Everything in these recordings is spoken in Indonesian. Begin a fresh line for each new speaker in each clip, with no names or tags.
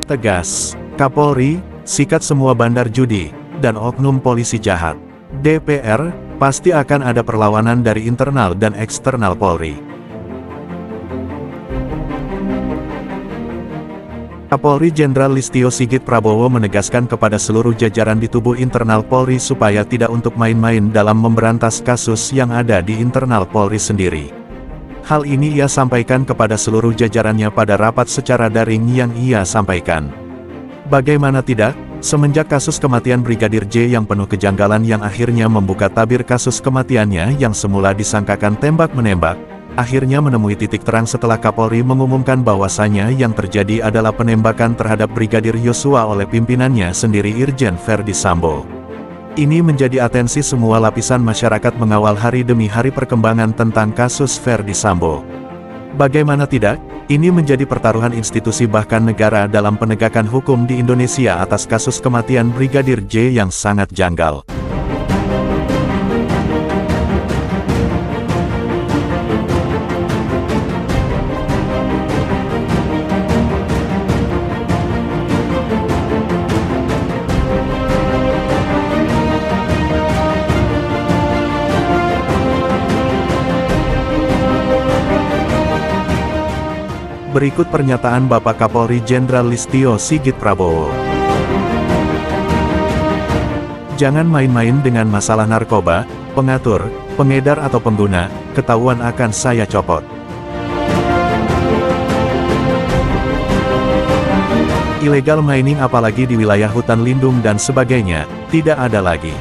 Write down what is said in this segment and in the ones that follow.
Tegas, Kapolri, sikat semua bandar judi, dan oknum polisi jahat. DPR, pasti akan ada perlawanan dari internal dan eksternal Polri. Kapolri Jenderal Listio Sigit Prabowo menegaskan kepada seluruh jajaran di tubuh internal Polri supaya tidak untuk main-main dalam memberantas kasus yang ada di internal Polri sendiri. Hal ini ia sampaikan kepada seluruh jajarannya pada rapat secara daring yang ia sampaikan. Bagaimana tidak, semenjak kasus kematian Brigadir J yang penuh kejanggalan yang akhirnya membuka tabir kasus kematiannya yang semula disangkakan tembak-menembak, akhirnya menemui titik terang setelah Kapolri mengumumkan bahwasannya yang terjadi adalah penembakan terhadap Brigadir Yosua oleh pimpinannya sendiri Irjen Verdi Sambo. Ini menjadi atensi semua lapisan masyarakat mengawal hari demi hari perkembangan tentang kasus Verdi Sambo. Bagaimana tidak, ini menjadi pertaruhan institusi bahkan negara dalam penegakan hukum di Indonesia atas kasus kematian Brigadir J yang sangat janggal. Berikut pernyataan Bapak Kapolri Jenderal Listio Sigit Prabowo. Jangan main-main dengan masalah narkoba, pengatur, pengedar atau pengguna, ketahuan akan saya copot. Illegal mining apalagi di wilayah hutan lindung dan sebagainya, tidak ada lagi.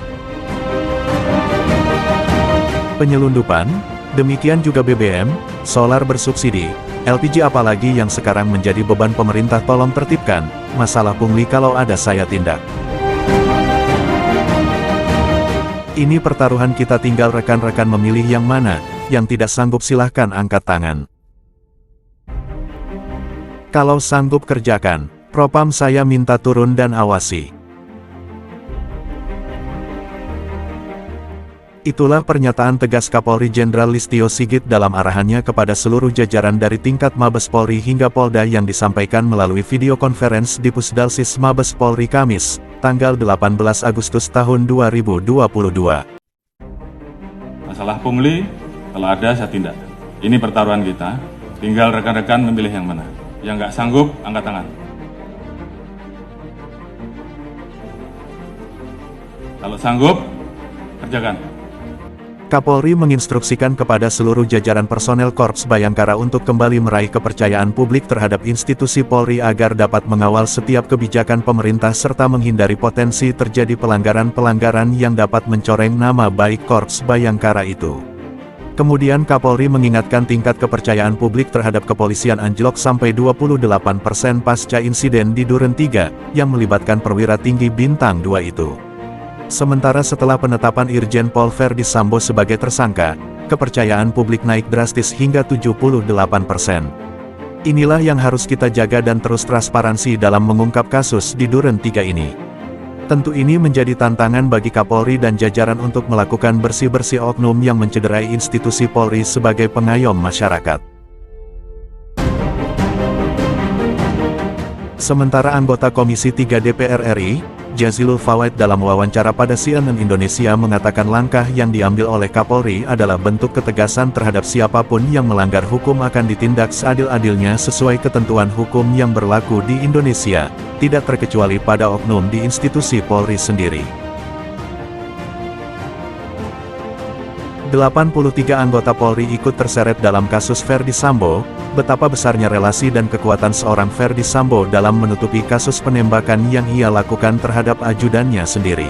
Penyelundupan, demikian juga BBM, solar bersubsidi, LPG apalagi yang sekarang menjadi beban pemerintah tolong tertibkan, masalah pungli kalau ada saya tindak. Ini pertaruhan kita tinggal rekan-rekan memilih yang mana, yang tidak sanggup silahkan angkat tangan. Kalau sanggup kerjakan, Propam saya minta turun dan awasi. Itulah pernyataan tegas Kapolri Jenderal Listio Sigit dalam arahannya kepada seluruh jajaran dari tingkat Mabes Polri hingga Polda yang disampaikan melalui video conference di Pusdalsis Mabes Polri Kamis, tanggal 18 Agustus tahun 2022.
Masalah pungli, kalau ada saya tindak. Ini pertaruhan kita, tinggal rekan-rekan memilih yang mana. Yang nggak sanggup, angkat tangan. Kalau sanggup, kerjakan.
Kapolri menginstruksikan kepada seluruh jajaran personel Korps Bayangkara untuk kembali meraih kepercayaan publik terhadap institusi Polri agar dapat mengawal setiap kebijakan pemerintah serta menghindari potensi terjadi pelanggaran-pelanggaran yang dapat mencoreng nama baik Korps Bayangkara itu. Kemudian Kapolri mengingatkan tingkat kepercayaan publik terhadap kepolisian anjlok sampai 28% pasca insiden di Duren 3, yang melibatkan perwira tinggi bintang 2 itu. Sementara setelah penetapan Irjen Pol Verdi Sambo sebagai tersangka, kepercayaan publik naik drastis hingga 78%. Inilah yang harus kita jaga dan terus transparansi dalam mengungkap kasus di Duren 3 ini. Tentu ini menjadi tantangan bagi Kapolri dan jajaran untuk melakukan bersih-bersih oknum yang mencederai institusi Polri sebagai pengayom masyarakat. Sementara anggota Komisi 3 DPR RI, Jazilul Fawait dalam wawancara pada CNN Indonesia mengatakan langkah yang diambil oleh Kapolri adalah bentuk ketegasan terhadap siapapun yang melanggar hukum akan ditindak seadil-adilnya sesuai ketentuan hukum yang berlaku di Indonesia, tidak terkecuali pada oknum di institusi Polri sendiri. 83 anggota Polri ikut terseret dalam kasus Verdi Sambo. Betapa besarnya relasi dan kekuatan seorang Verdi Sambo dalam menutupi kasus penembakan yang ia lakukan terhadap ajudannya sendiri.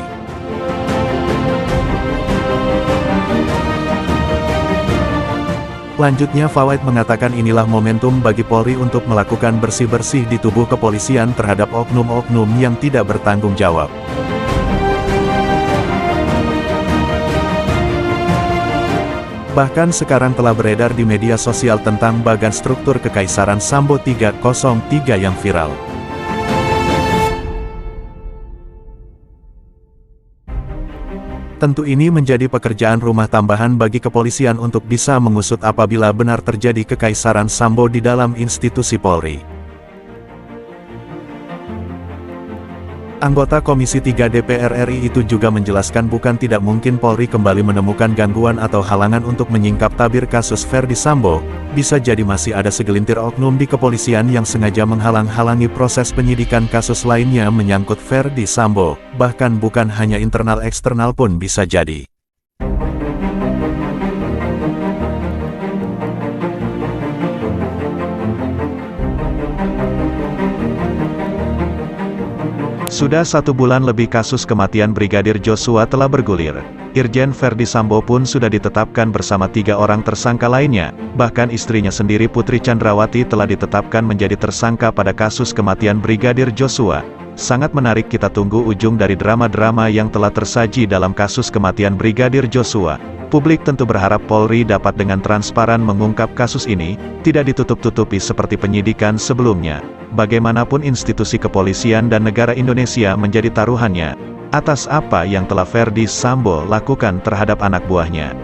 Lanjutnya Fawait mengatakan inilah momentum bagi Polri untuk melakukan bersih-bersih di tubuh kepolisian terhadap oknum-oknum yang tidak bertanggung jawab. Bahkan sekarang telah beredar di media sosial tentang bagan struktur Kekaisaran Sambo 303 yang viral. Tentu ini menjadi pekerjaan rumah tambahan bagi kepolisian untuk bisa mengusut apabila benar terjadi Kekaisaran Sambo di dalam institusi Polri. Anggota Komisi 3 DPR RI itu juga menjelaskan bukan tidak mungkin Polri kembali menemukan gangguan atau halangan untuk menyingkap tabir kasus Ferdy Sambo, bisa jadi masih ada segelintir oknum di kepolisian yang sengaja menghalang-halangi proses penyidikan kasus lainnya menyangkut Ferdy Sambo, bahkan bukan hanya internal eksternal pun bisa jadi. Sudah 1 bulan lebih kasus kematian Brigadir Joshua telah bergulir. Irjen Ferdy Sambo pun sudah ditetapkan bersama 3 orang tersangka lainnya, bahkan istrinya sendiri Putri Chandrawati telah ditetapkan menjadi tersangka pada kasus kematian Brigadir Joshua. Sangat menarik kita tunggu ujung dari drama-drama yang telah tersaji dalam kasus kematian Brigadir Joshua. Publik tentu berharap Polri dapat dengan transparan mengungkap kasus ini, tidak ditutup-tutupi seperti penyidikan sebelumnya. Bagaimanapun institusi kepolisian dan negara Indonesia menjadi taruhannya, atas apa yang telah Ferdy Sambo lakukan terhadap anak buahnya.